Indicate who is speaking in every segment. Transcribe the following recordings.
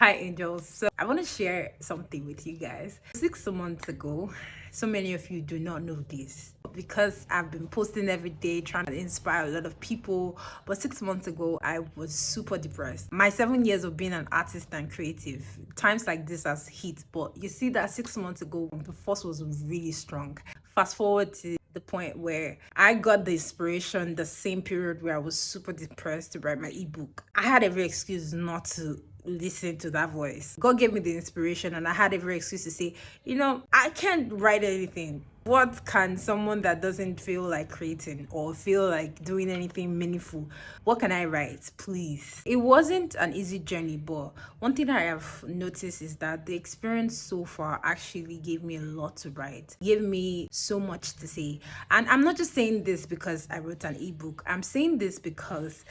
Speaker 1: Hi, angels. So, I want to share something with you guys. 6 months ago, so many of you do not know this because I've been posting every day trying to inspire a lot of people. But 6 months ago, I was super depressed. My 7 years of being an artist and creative, times like this has hit. But you see that 6 months ago, the force was really strong. Fast forward to the point where I got the inspiration the same period where I was super depressed to write my ebook. I had every excuse not to listen to that voice. God gave me the inspiration, and I had every excuse to say, I can't write anything. What can someone that doesn't feel like creating or feel like doing anything meaningful, what can I write, please? It wasn't an easy journey, but one thing I have noticed is that the experience so far actually gave me a lot to write, gave me so much to say. And I'm not just saying this because I wrote an ebook, I'm saying this because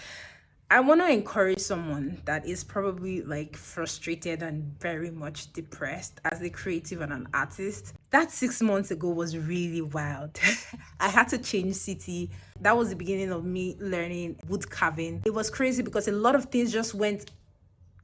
Speaker 1: I want to encourage someone that is probably like frustrated and very much depressed as a creative and an artist. That 6 months ago was really wild. I had to change city. That was the beginning of me learning wood carving. It was crazy because a lot of things just went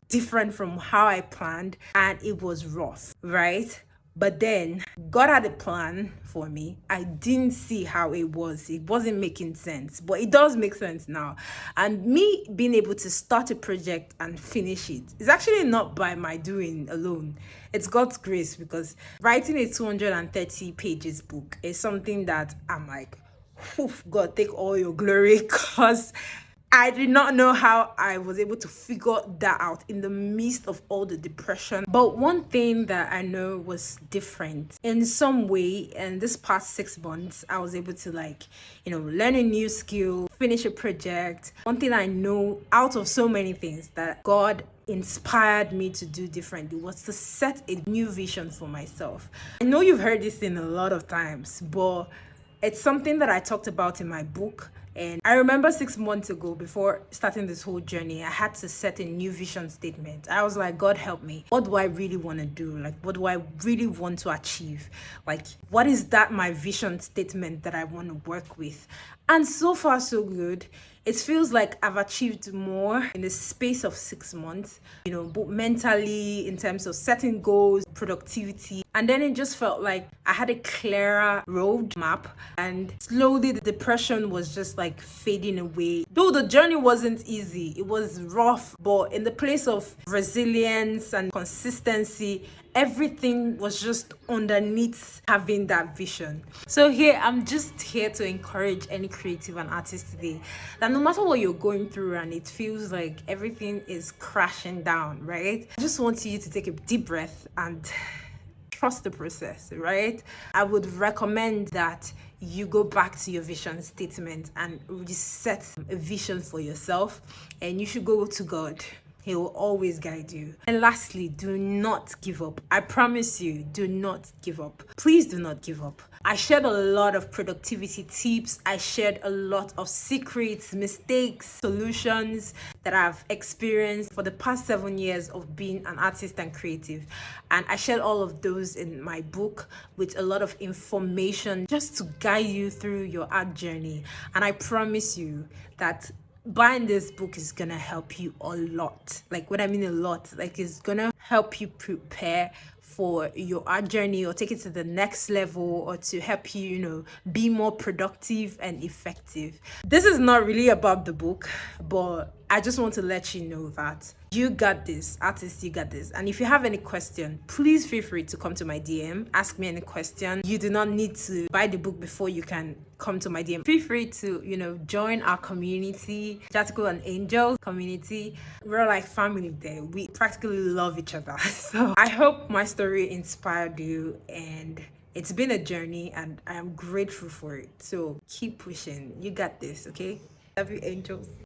Speaker 1: different from how I planned, and it was rough, right? But then God had a plan for me. I didn't see how it was. It wasn't making sense, but it does make sense now. And me being able to start a project and finish it is actually not by my doing alone. It's God's grace, because writing a 230 pages book is something that I'm like, God, take all your glory, because I did not know how I was able to figure that out in the midst of all the depression. But one thing that I know was different in some way, in this past 6 months, I was able to learn a new skill, finish a project. One thing I know out of so many things that God inspired me to do differently was to set a new vision for myself. I know you've heard this thing a lot of times, but it's something that I talked about in my book. And I remember 6 months ago, before starting this whole journey, I had to set a new vision statement. I was like, God, help me. What do I really want to do? Like, what do I really want to achieve? Like, what is that my vision statement that I want to work with? And so far, so good. It feels like I've achieved more in the space of 6 months, both mentally, in terms of setting goals, productivity. And then it just felt like I had a clearer roadmap, and slowly the depression was just like fading away. Though the journey wasn't easy, it was rough, but in the place of resilience and consistency, everything was just underneath having that vision. So here, I'm just here to encourage any creative and artist today that no matter what you're going through and it feels like everything is crashing down, right? I just want you to take a deep breath and trust the process, right? I would recommend that you go back to your vision statement and reset a vision for yourself, and you should go to God. He will always guide you. And lastly, do not give up. I promise you, do not give up. Please do not give up. I shared a lot of productivity tips. I shared a lot of secrets, mistakes, solutions that I've experienced for the past 7 years of being an artist and creative. And I shared all of those in my book with a lot of information just to guide you through your art journey. And I promise you that buying this book is gonna help you a lot. Like, what I mean a lot, like, it's gonna help you prepare for your art journey, or take it to the next level, or to help you, be more productive and effective. This is not really about the book, but I just want to let you know that you got this, artist, you got this. And if you have any question, please feel free to come to my DM, ask me any question. You do not need to buy the book before you can come to my DM. Feel free to, join our community, Jatico and Angel community. We're like family there. We practically love each other. So I hope my story inspired you, and it's been a journey, and I am grateful for it. So keep pushing. You got this, okay? Love you, angels.